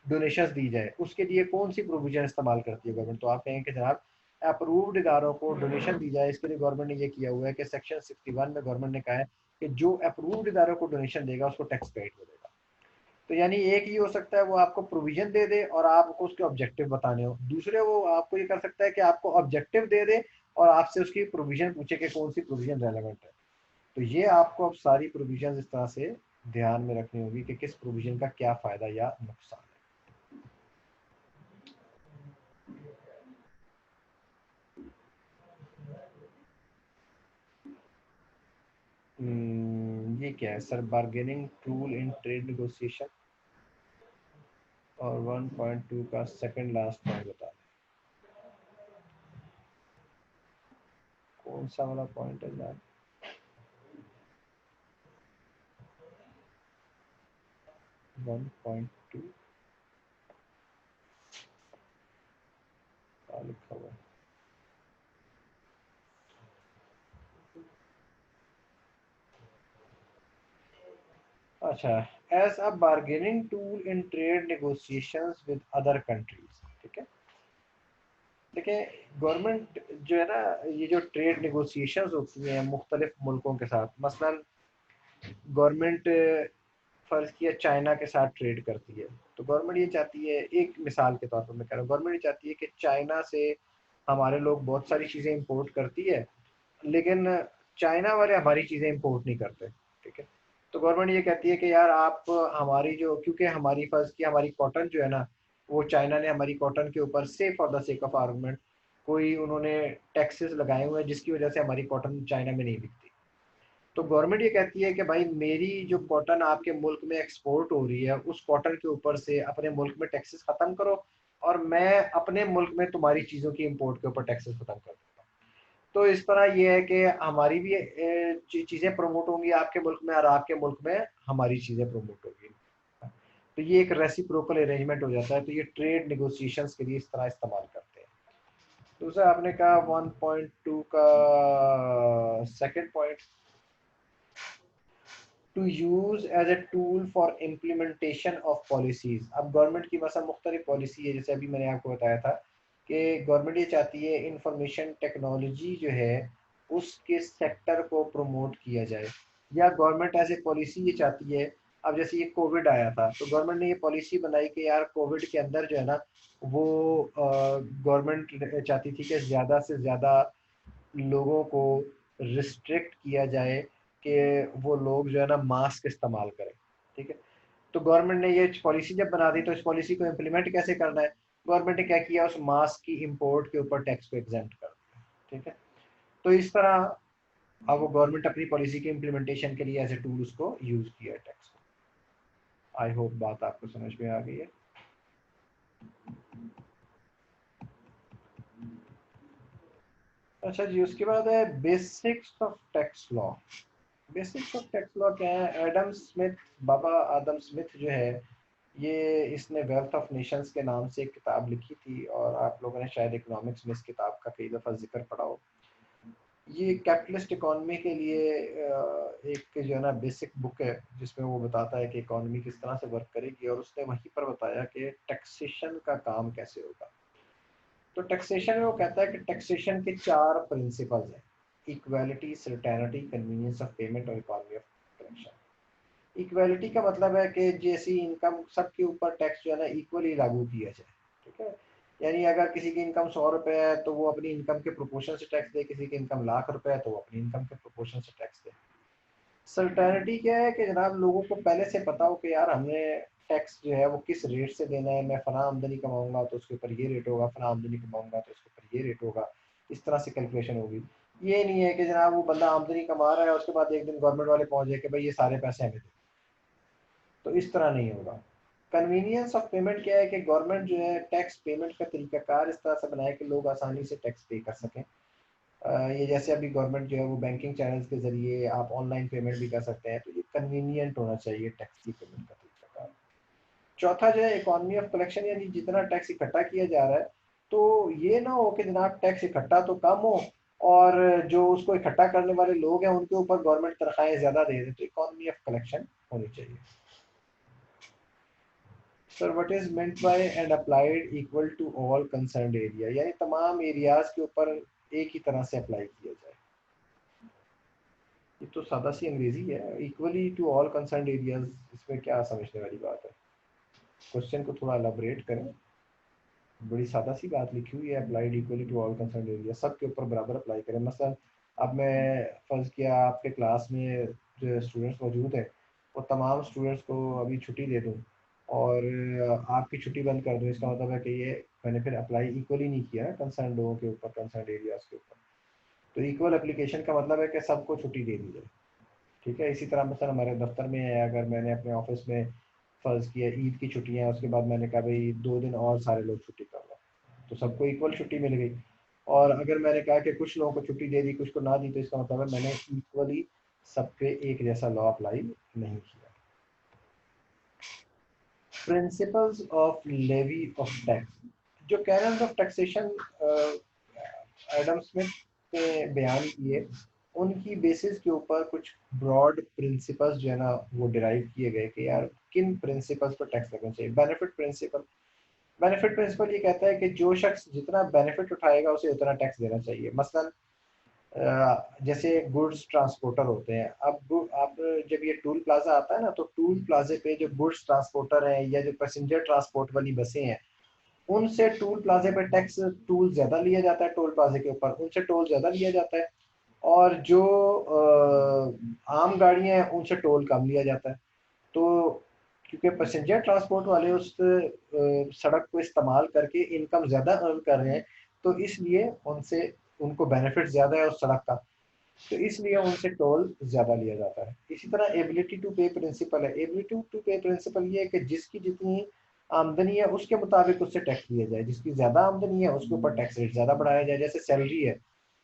A: डोनेशंस दी जाए, उसके लिए कौन सी प्रोविजन इस्तेमाल करती है गवर्नमेंट? तो आप कहेंगे कि जनाब अप्रूव्ड इदारों को डोनेशन दी जाए, इसके लिए गवर्नमेंट ने ये किया हुआ है कि सेक्शन 61 में गवर्नमेंट ने कहा है कि जो अप्रूव्ड इदारों को डोनेशन देगा उसको टैक्स क्रेडिट मिलेगा। तो यानी एक ये हो सकता है वो आपको प्रोविजन दे दे और आपको उसके ऑब्जेक्टिव बताने हो, दूसरे वो आपको ये कर सकता है कि आपको ऑब्जेक्टिव दे दे और आपसे उसकी प्रोविजन पूछे कि कौन सी प्रोविजन रेलेवेंट है। तो ये आपको अब सारी प्रोविजन इस तरह से ध्यान में रखनी होगी कि किस प्रोविजन का क्या फ़ायदा या नुकसान है। ये क्या है sir? Bargaining tool in trade negotiation और 1.2 का सेकंड लास्ट पॉइंट बता दें, कौन सा वाला पॉइंट है जनाब? वन पॉइंट टू लिखा हुआ है। अच्छा, as a bargaining tool in trade negotiations with other countries. ठीक है, देखिए गवर्नमेंट जो है ना, ये जो ट्रेड नेगोशिएशंस होती हैं मुख्तलिफ मुल्कों के साथ, मसलन गवर्नमेंट फर्ज किया चाइना के साथ ट्रेड करती है, तो गवर्नमेंट ये चाहती है, एक मिसाल के तौर पर मैं कह रहा हूँ, गवर्नमेंट ये चाहती है कि चाइना से हमारे लोग बहुत सारी चीज़ें इंपोर्ट करती है, लेकिन चाइना वाले हमारी चीज़ें इंपोर्ट नहीं करते। ठीक है, तो गवर्नमेंट ये कहती है कि यार आप हमारी जो, क्योंकि हमारी फर्ज की हमारी कॉटन जो है ना, वो चाइना ने हमारी कॉटन के ऊपर से for the sake of argument कोई उन्होंने टैक्सेस लगाए हुए हैं जिसकी वजह से हमारी कॉटन चाइना में नहीं बिकती। तो गवर्नमेंट ये कहती है कि भाई मेरी जो कॉटन आपके मुल्क में एक्सपोर्ट हो रही है, उस कॉटन के ऊपर से अपने मुल्क में टैक्सेस ख़त्म करो और मैं अपने मुल्क में तुम्हारी चीज़ों की इंपोर्ट के ऊपर टैक्सेस ख़त्म कर दूँगा। तो इस तरह ये है कि हमारी भी चीज़ें प्रमोट होंगी आपके मुल्क में और आपके मुल्क में हमारी चीज़ें प्रमोट होगी। तो ये एक रेसिप्रोकल अरेंजमेंट हो जाता है। तो ये ट्रेड नेगोशिएशंस के लिए इस तरह इस्तेमाल करते हैं। दूसरा आपने कहा 1.2 का second point, to use as a tool for implementation of policies. अब गवर्नमेंट की मसला मुख्तलिफ पॉलिसी है, जैसे अभी मैंने आपको बताया था कि गवर्नमेंट ये चाहती है इंफॉर्मेशन टेक्नोलॉजी जो है उसके सेक्टर को प्रमोट किया जाए, या गवर्नमेंट एज ए पॉलिसी ये चाहती है, अब जैसे ये कोविड आया था तो गवर्नमेंट ने ये पॉलिसी बनाई कि यार कोविड के अंदर जो है ना, वो गवर्नमेंट चाहती थी कि ज़्यादा से ज़्यादा लोगों को रिस्ट्रिक्ट किया जाए कि वो लोग जो है ना मास्क इस्तेमाल करें। ठीक है, तो गवर्नमेंट ने ये पॉलिसी जब बना दी तो इस पॉलिसी को इम्प्लीमेंट कैसे करना है, गवर्नमेंट ने क्या किया, उस मास्क की इंपोर्ट के ऊपर टैक्स को एग्जेम्प्ट कर दिया। ठीक है, तो इस तरह अब वो गवर्नमेंट अपनी पॉलिसी के इम्प्लीमेंटेशन के लिए एज ए टूल उसको यूज किया है टैक्स को। आई होप बात आपको समझ में आ गई है। अच्छा जी, उसके बाद है basics of tax law. Basics of tax law क्या है? एडम स्मिथ, बाबा आदम स्मिथ जो है, ये इसने वेल्थ ऑफ नेशंस के नाम से एक किताब लिखी थी और आप लोगों ने शायद इकोनॉमिक्स में इस किताब का कई दफ़ा जिक्र पढ़ा हो। ये कैपिटलिस्ट इकोनॉमी के लिए एक जो है ना बेसिक बुक है, जिसमें वो बताता है कि इकोनॉमी किस तरह से वर्क करेगी, और उसने वहीं पर बताया कि टैक्सेशन का काम कैसे होगा। तो टैक्सेशन में वो कहता है कि टैक्सेशन के 4 प्रिंसिपल्स हैं: equality, certainty, convenience of payment और इकोनॉमी ऑफ कलेक्शन। इक्वालिटी का मतलब है कि जैसी इनकम सबके ऊपर टैक्स जो है ना इक्वली लागू किया जाए। ठीक है, यानी अगर किसी की इनकम 100 रुपये है तो वो अपनी इनकम के प्रोपोर्शन से टैक्स दे, किसी की इनकम लाख रुपए है तो वो अपनी इनकम के प्रोपोर्शन से टैक्स दे। सर्टेनिटी क्या है कि जनाब लोगों को पहले से पता हो कि यार हमने टैक्स जो है वो किस रेट से देना है, मैं फला आमदनी कमाऊंगा तो उसके ऊपर ये रेट होगा, फला आमदनी कमाऊंगा तो उसके ऊपर ये रेट होगा, इस तरह से कैलकुलेशन होगी। ये नहीं है कि जनाब वो बंदा आमदनी कमा रहा है उसके बाद एक दिन गवर्नमेंट वाले पहुंच जाए कि भाई ये सारे पैसे हमें दे, तो इस तरह नहीं होगा। कन्वीनियंस ऑफ पेमेंट क्या है कि गवर्नमेंट जो है टैक्स पेमेंट का तरीकाकार इस तरह से बनाए कि लोग आसानी से टैक्स पे कर सकें। ये जैसे अभी गवर्नमेंट जो है वो बैंकिंग चैनल्स के जरिए आप ऑनलाइन पेमेंट भी कर सकते हैं, तो ये कन्वीनियंट होना चाहिए टैक्स की पेमेंट का तरीकाकार। चौथा जो है इकोनॉमी ऑफ कलेक्शन, यानी जितना टैक्स इकट्ठा किया जा रहा है तो ये ना हो कि जनाब टैक्स इकट्ठा तो कम हो और जो उसको इकट्ठा करने वाले लोग हैं उनके ऊपर गवर्नमेंट तनख्वाहें ज़्यादा दे दे, तो इकोनॉमी ऑफ कलेक्शन होनी चाहिए। Sir what is meant by and applied equal to all concerned area, यानी तमाम एरियाज के ऊपर एक ही तरह से अप्लाई किया जाए। ये तो सादा सी अंग्रेजी है, equally to all concerned areas, इसमें क्या समझने वाली बात है? क्वेश्चन को थोड़ा एलाबोरेट करें। बड़ी सादा सी बात लिखी हुई है, applied equally to all concerned area, सब के ऊपर बराबर अप्लाई करें। मसलन अब मैं फर्ज किया आपके क्लास में जो स्टूडेंट्स मौजूद हैं वो तमाम स्टूडेंट्स को अभी छुट्टी दे दूँ और आपकी छुट्टी बंद कर दूँ, इसका मतलब है कि ये मैंने फिर अप्लाई इक्वली नहीं किया है कंसर्न लोगों के ऊपर, कंसर्न एरियाज़ के ऊपर। तो इक्वल एप्लीकेशन का मतलब है कि सबको छुट्टी दे दी जाए, ठीक है। इसी तरह मसलन हमारे दफ्तर में है, अगर मैंने अपने ऑफिस में फ़र्ज़ किया ईद की छुट्टियाँ, उसके बाद मैंने कहा भाई 2 दिन और सारे लोग छुट्टी कर लो, तो सबको इक्वल छुट्टी मिल गई। और अगर मैंने कहा कि कुछ लोगों को छुट्टी दे दी, कुछ को ना दी, तो इसका मतलब है मैंने इक्वली सब पे एक जैसा लॉ अप्लाई नहीं किया। Principles of levy of tax, जो canons of taxation Adam Smith ने बयान किए, उनकी बेसिस के ऊपर कुछ ब्रॉड प्रिंसिपल्स जो है ना वो डिराइव किए गए कि यार किन प्रिंसिपल्स पर टैक्स लगना चाहिए। बेनिफिट प्रिंसिपल, बेनिफिट प्रिंसिपल ये कहता है कि जो शख्स जितना बेनिफिट उठाएगा उसे उतना टैक्स देना चाहिए। मसलन जैसे गुड्स ट्रांसपोर्टर होते हैं, अब आप जब ये टूल प्लाजा आता है ना, तो टूल प्लाजे पे जो गुड्स ट्रांसपोर्टर हैं या जो पैसेंजर ट्रांसपोर्ट वाली बसें हैं, उनसे टूल प्लाजे पे टैक्स टूल ज़्यादा लिया जाता है, टोल प्लाजे के ऊपर उनसे टोल ज़्यादा लिया जाता है। और जो आम गाड़ियाँ हैं उनसे टोल कम लिया जाता है। तो क्योंकि पैसेंजर ट्रांसपोर्ट वाले उस सड़क को इस्तेमाल करके इनकम ज़्यादा अर्न कर रहे हैं, तो इसलिए उनसे उनको बेनिफिट ज़्यादा है उस सड़क का, तो इसलिए उनसे टोल ज़्यादा लिया जाता है। इसी तरह एबिलिटी टू पे प्रिंसिपल है। एबिलिटी टू पे प्रिंसिपल ये है कि जिसकी जितनी आमदनी है उसके मुताबिक उससे टैक्स दिया जाए, जिसकी ज़्यादा आमदनी है उसके ऊपर टैक्स रेट ज़्यादा बढ़ाया जाए। जैसे सैलरी है,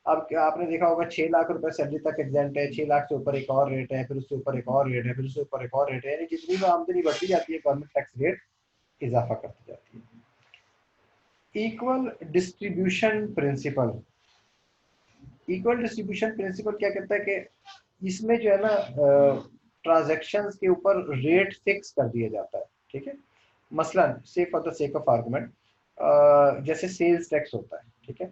A: अब आपने देखा होगा 6 लाख रुपए सैलरी तक एग्जेंट है, 6 लाख से ऊपर एक और रेट है, फिर उससे ऊपर एक और रेट है, फिर उससे ऊपर एक और रेट है, यानी जितनी भी आमदनी बढ़ती जाती है गवर्नमेंट टैक्स रेट इजाफा करती जाती है। Equal distribution principle, equal distribution principle क्या कहता है कि इसमें जो है ना ट्रांजैक्शंस के ऊपर रेट फिक्स कर दिया जाता है, ठीक है। मसलन से for the sake of argument जैसे सेल्स टैक्स होता है, ठीक है।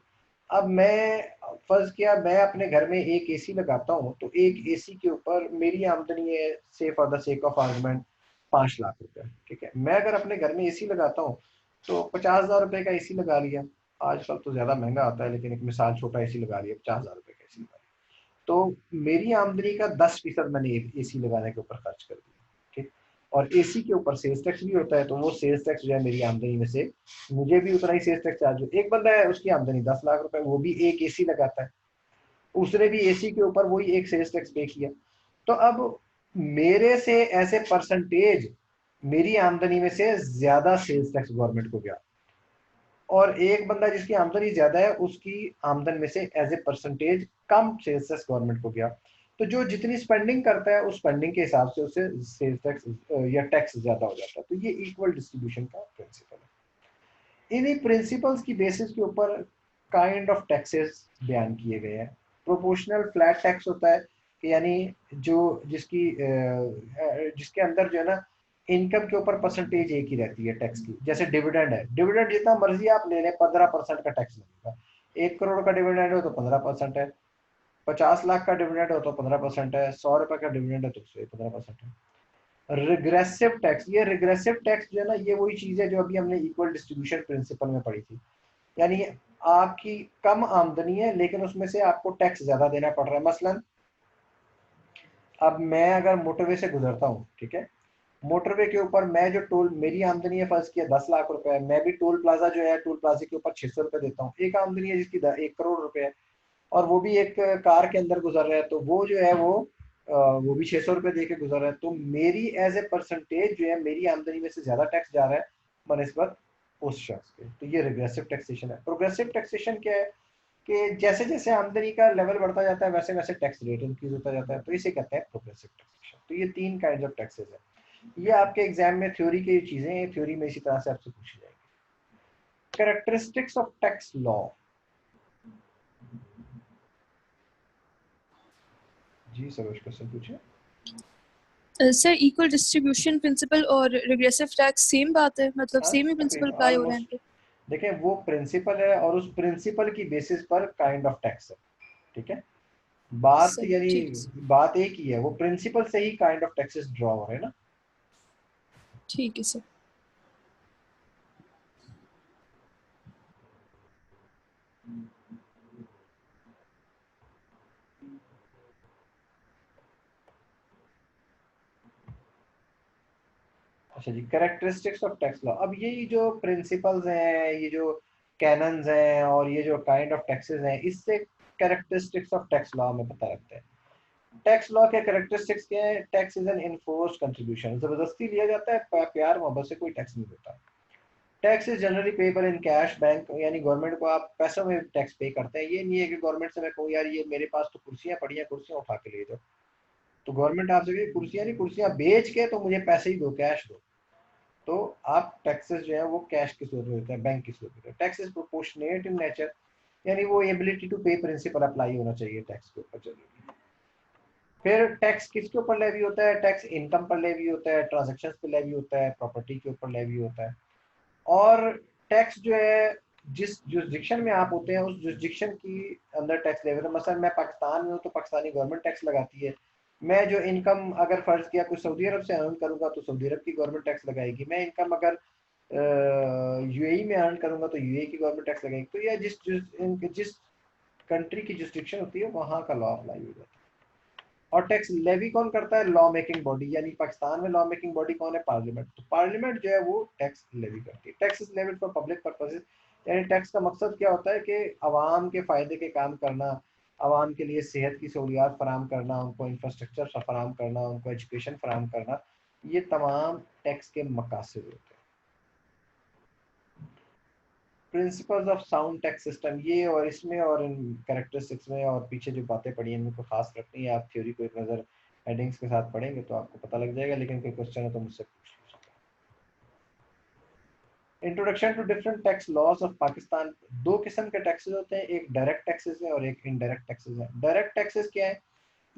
A: अब मैं फर्ज किया मैं अपने घर में एक एसी लगाता हूँ, तो एक एसी के ऊपर मेरी आमदनी है से for the sake of argument 5 lakh रुपए, ठीक है। मैं अगर अपने घर में एसी लगाता हूँ तो 50,000 रुपए का एसी लगा लिया, आजकल तो ज्यादा महंगा आता है, लेकिन एक मिसाल छोटा एसी लगा लिया, 50,000 रुपए का एसी लगा लिया, तो मेरी आमदनी का 10% मैंने एसी लगाने के ऊपर खर्च कर दिया, ठीक। और एसी के ऊपर सेल्स टैक्स भी होता है, तो वो सेल्स टैक्स जो है मेरी आमदनी में से मुझे भी उतना ही सेल्स टैक्स चार्ज हो। एक बंदा है उसकी आमदनी 10 लाख रुपए, वो भी एक एसी लगाता है, उसने भी एसी के ऊपर वही एक सेल्स टैक्स पे किया, तो अब मेरे से ऐसे परसेंटेज मेरी आमदनी में से ज्यादा सेल्स टैक्स गवर्नमेंट को गया, और एक बंदा जिसकी आमदनी ज्यादा है उसकी आमदन में से एज ए परसेंटेज कम सेल्स टैक्स गवर्नमेंट को गया। तो जो जितनी स्पेंडिंग करता है उस स्पेंडिंग के हिसाब से उसे सेल्स टैक्स या टैक्स ज्यादा हो जाता है। तो ये इक्वल डिस्ट्रीब्यूशन का प्रिंसिपल है। इन्हीं प्रिंसिपल्स की बेसिस के ऊपर काइंड ऑफ टैक्सेस बयान किए गए हैं। प्रोपोर्शनल फ्लैट टैक्स होता है कि यानी जो जिसके अंदर जो है ना इनकम के ऊपर परसेंटेज एक ही रहती है टैक्स की। जैसे डिविडेंड है, डिविडेंड जितना मर्जी आप ले लें 15% का टैक्स लगेगा। 1 करोड़ का डिविडेंड हो तो 15% है, 50 लाख का डिविडेंड हो तो 15% है, 100 रुपए का डिविडेंड है तो उससे 15% है। रिग्रेसिव टैक्स, ये रिग्रेसिव टैक्स जो है ना ये वही चीज है जो अभी हमने इक्वल डिस्ट्रीब्यूशन प्रिंसिपल में पढ़ी थी, यानी आपकी कम आमदनी है लेकिन उसमें से आपको टैक्स ज्यादा देना पड़ रहा है। मसलन अब मैं अगर मोटरवे से गुजरता हूँ, ठीक है, मोटरवे के ऊपर मैं जो टोल मेरी आमदनी है फर्ज किया 10 लाख रुपए है, मैं भी टोल प्लाजा जो है टोल प्लाजे के ऊपर 600 रुपए देता हूँ। एक आमदनी है जिसकी 1 करोड़ रुपए है और वो भी एक कार के अंदर गुजर रहा है, तो वो जो है वो भी 600 रुपए दे के गुजर रहा है, तो मेरी एज ए परसेंटेज जो है मेरी आमदनी में से ज्यादा टैक्स जा रहा है बनस्बत उस शख्स के। तो ये रिग्रेसिव टैक्सेशन है। प्रोग्रेसिव टैक्सेशन क्या है कि जैसे जैसे आमदनी का लेवल बढ़ता जाता है वैसे वैसे टैक्स रेट इंक्रीज होता जाता है, तो इसे कहते हैं प्रोग्रेसिव टैक्सेशन। तो ये 3 काइंड ऑफ टैक्सेस है। ये आपके एग्जाम में थ्योरी की चीजें हैं, थ्योरी में इसी तरह से आपसे पूछी जाएगी। कैरेक्टरिस्टिक्स ऑफ टैक्स लॉ, जी सरोज क्वेश्चन पूछिए।
B: सर इक्वल डिस्ट्रीब्यूशन प्रिंसिपल और रिग्रेसिव टैक्स सेम बात है, मतलब सेम ही प्रिंसिपल अप्लाई हो रहे हैं
A: ऑलमोस्ट देखिए वो प्रिंसिपल है और उस प्रिंसिपल की बेसिस पर काइंड ऑफ टैक्स है, ठीक है। बात
B: सर?
A: यानी
B: ठीक
A: बात एक ही है, वो प्रिंसिपल से ही काइंड ऑफ टैक्सेस ड्रॉ हो रहे हैं ना।
B: ठीक है सर।
A: अच्छा जी, कैरेक्टरिस्टिक्स ऑफ टैक्स लॉ। अब ये जो प्रिंसिपल्स हैं, ये जो कैनन्स हैं और ये जो काइंड ऑफ टैक्सेस हैं, इससे कैरेक्टरिस्टिक्स ऑफ टैक्स लॉ में पता लगता है। टैक्स लॉ के कैरेक्टरिस्टिक्स क्या है? Tax is an enforced contribution, जबरदस्ती लिया जाता है, प्यार मोहब्बत से कोई टैक्स नहीं होता। Tax is generally payable in cash, bank, यानी गवर्नमेंट को आप पैसों में टैक्स पे करते हैं। ये नहीं है कि गवर्नमेंट से मैं कहूँ यार ये मेरे पास तो कुर्सियां पड़ी हैं, कुर्सियां उठा के ले जाओ, तो गवर्नमेंट आपसे कहे कुर्सियां नहीं, कुर्सियां बेच के तो मुझे पैसे ही दो, कैश दो। तो आप टैक्सेस जो है वो कैश की सूरत में होते हैं, बैंक की सूरत में। Tax is proportionate in nature, यानी वो एबिलिटी टू पे प्रिंसिपल अप्लाई होना चाहिए टैक्स के ऊपर जनरली। फिर टैक्स किसके ऊपर लेवी होता है? टैक्स इनकम पर लेवी होता है, ट्रांजेक्शन पे लेवी होता है, प्रॉपर्टी के ऊपर लेवी होता है। और टैक्स जो है जिस जुरिस्डिक्शन में आप होते हैं उस जुरिस्डिक्शन की अंदर टैक्स लेवल है। मसलन मैं पाकिस्तान में हूँ तो पाकिस्तानी गवर्नमेंट टैक्स लगाती है। मैं जो इनकम अगर फर्ज किया कोई सऊदी अरब से अर्न करूंगा तो सऊदी अरब की गवर्नमेंट टैक्स लगाएगी। मैं इनकम अगर यूएई में अर्न करूंगा तो यूएई की गवर्नमेंट टैक्स लगाएगी। तो यह जिस कंट्री की जुरिस्डिक्शन होती है वहाँ का लॉ अप्लाई हो जाता है। और टैक्स लेवी कौन करता है? लॉ मेकिंग बॉडी, यानी पाकिस्तान में लॉ मेकिंग बॉडी कौन है? पार्लियामेंट। तो पार्लियामेंट जो है वो टैक्स लेवी करती है। Tax is levied for public purposes, यानी टैक्स का मकसद क्या होता है कि आवाम के फायदे के काम करना, आवाम के लिए सेहत की सहूलियात फराम करना, उनको इंफ्रास्ट्रक्चर फराम करना, उनको एजुकेशन फराम करना, ये तमाम टैक्स के मकासद होते हैं। Principles of sound tax system, ये और इसमें और इन कैरेक्टरिस्टिक्स में और पीछे जो बातें पढ़ी हैं इनको खास रखनी है। आप थ्योरी को एक नज़र हेडिंग्स के साथ पढ़ेंगे तो आपको पता लग जाएगा, लेकिन कोई क्वेश्चन है तो मुझसे पूछ लीजिए। Introduction to different tax laws of Pakistan. दो किस्म के टैक्सेस होते हैं, एक डायरेक्ट टैक्सेस है और एक इनडायरेक्ट टैक्सेस है। डायरेक्ट टैक्सेस क्या है?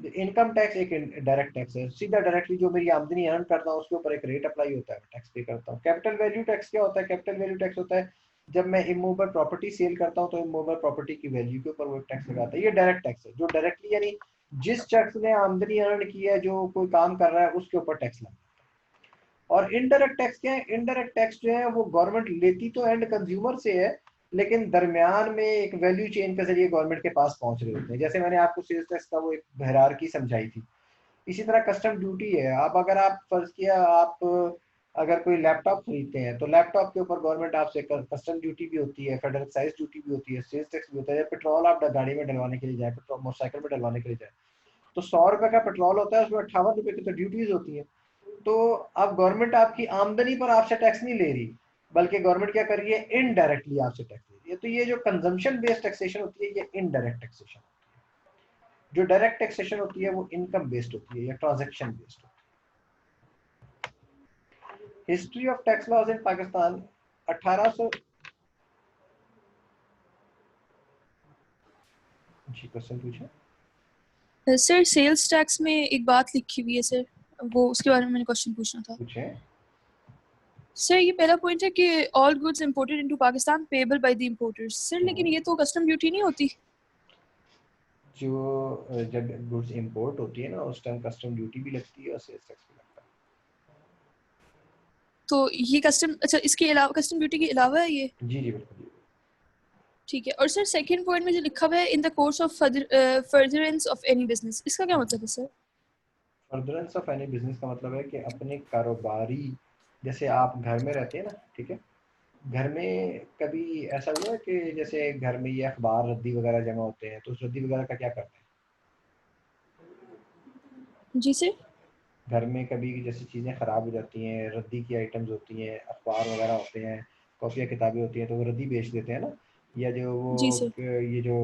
A: इनकम टैक्स एक डायरेक्ट टैक्स है, सीधा डायरेक्टली जो मेरी आमदनी अर्न करता हूँ उसके ऊपर एक रेट अप्लाई होता है, टैक्स पे करता हूँ। कैपिटल वैल्यू टैक्स क्या होता है? कैपिटल वैल्यू टैक्स होता है जब मैं इमूवेबल प्रॉपर्टी सेल करता हूँ तो इमूवेबल प्रॉपर्टी की वैल्यू के ऊपर वो टैक्स लगाता है। ये डायरेक्ट टैक्स है, जो डायरेक्टली यानी जिस शख्स ने आमदनी अर्न की है, जो कोई काम कर रहा है, उसके ऊपर टैक्स लगता है। और इनडायरेक्ट टैक्स क्या है? इनडायरेक्ट टैक्स जो है वो गवर्नमेंट लेती तो एंड कंज्यूमर से है, लेकिन दरमियान में एक वैल्यू चेन के जरिए गवर्नमेंट के पास पहुंच रहे होते हैं। जैसे मैंने आपको सेल्स टैक्स का वो एक हायरार्की समझाई थी, इसी तरह कस्टम ड्यूटी है। अब अगर आप फर्ज किया आप अगर कोई लैपटॉप खरीदते हैं तो लैपटॉप के ऊपर गवर्नमेंट आपसे कस्टम ड्यूटी भी होती है, फेडरल एक्साइज ड्यूटी भी होती है, सेल्स टैक्स भी होता है। पेट्रोल आप गाड़ी में डलवाने के लिए जाए, पेट्रोल मोटरसाइकिल में डलवाने के लिए जाए तो 100 रुपए का पेट्रोल होता है, उसमें 58 रुपए की तो ड्यूटीज होती है। तो अब गवर्नमेंट आपकी आमदनी पर आपसे टैक्स नहीं ले रही, बल्कि गवर्नमेंट क्या कर रही है? इनडायरेक्टली आपसे टैक्स ले रही है। तो ये जो कंजम्पशन बेस्ड टैक्सेशन होती है ये इनडायरेक्ट टैक्सेशन। जो डायरेक्ट टैक्सेशन होती है वो इनकम बेस्ड होती है या ट्रांजैक्शन बेस्ड होती है। History of tax laws in Pakistan 1800 जी क्वेश्चन पूछे
B: सर सेल्स टैक्स में एक बात लिखी हुई है सर, वो उसके बारे में मैंने क्वेश्चन पूछना था।
A: पूछे।
B: सर ये पहला पॉइंट है कि all goods imported into Pakistan payable by the importers. Sir लेकिन ये तो कस्टम ड्यूटी नहीं होती।
A: जो जब गुड्स इंपोर्ट होती है ना उस टाइम कस्टम ड्यूटी भी लगती है और सेल्स टैक्स भी लगता है।
B: तो ये कस्टम, अच्छा इसके अलावा कस्टम ड्यूटी के अलावा है ये?
A: जी जी बिल्कुल।
B: ठीक है। और सर सेकंड पॉइंट में जो लिखा हुआ है in the course of furtherance of any business, इसका क्या मतलब है sir?
A: Furtherance of any business का मतलब है कि अपने कारोबारी, जैसे आप घर में रहते हैं ना, ठीक है, घर में कभी ऐसा हुआ है कि जैसे घर में ये अखबार रद्दी वगैरह जमा होते हैं तो उस रद्दी वगैरह का क्या करते हैं?
B: जी सर।
A: घर में कभी जैसे चीज़ें ख़राब हो जाती हैं, रद्दी की आइटम्स होती हैं, अखबार वगैरह होते हैं, कॉपियाँ किताबें होती हैं, तो वो रद्दी बेच देते हैं ना। या जो
B: जी
A: वो
B: सर।
A: ये जो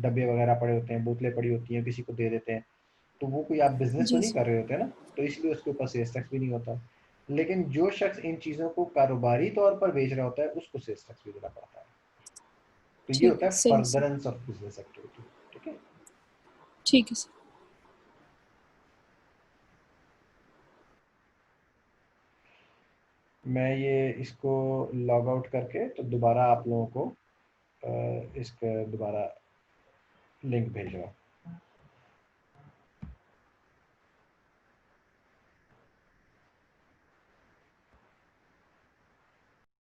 A: डब्बे वगैरह पड़े होते हैं, बोतलें पड़ी होती हैं, किसी को दे देते हैं, तो वो कोई आप बिजनेस तो
B: जी
A: नहीं
B: सर।
A: कर रहे होते हैं ना, तो इसलिए उसके ऊपर सेल्स टैक्स भी नहीं होता। लेकिन जो शख्स इन चीज़ों को कारोबारी तौर पर बेच रहा होता है उसको सेल्स टैक्स भी देना पड़ता है। तो ये
B: ठीक
A: होता
B: है,
A: है
B: सही sir.
A: Furtherance of business activity. ठीक है।
B: ठीक है सर।
A: मैं ये इसको लॉग आउट करके तो दोबारा आप लोगों को इसका दोबारा लिंक भेज रहा हूँ।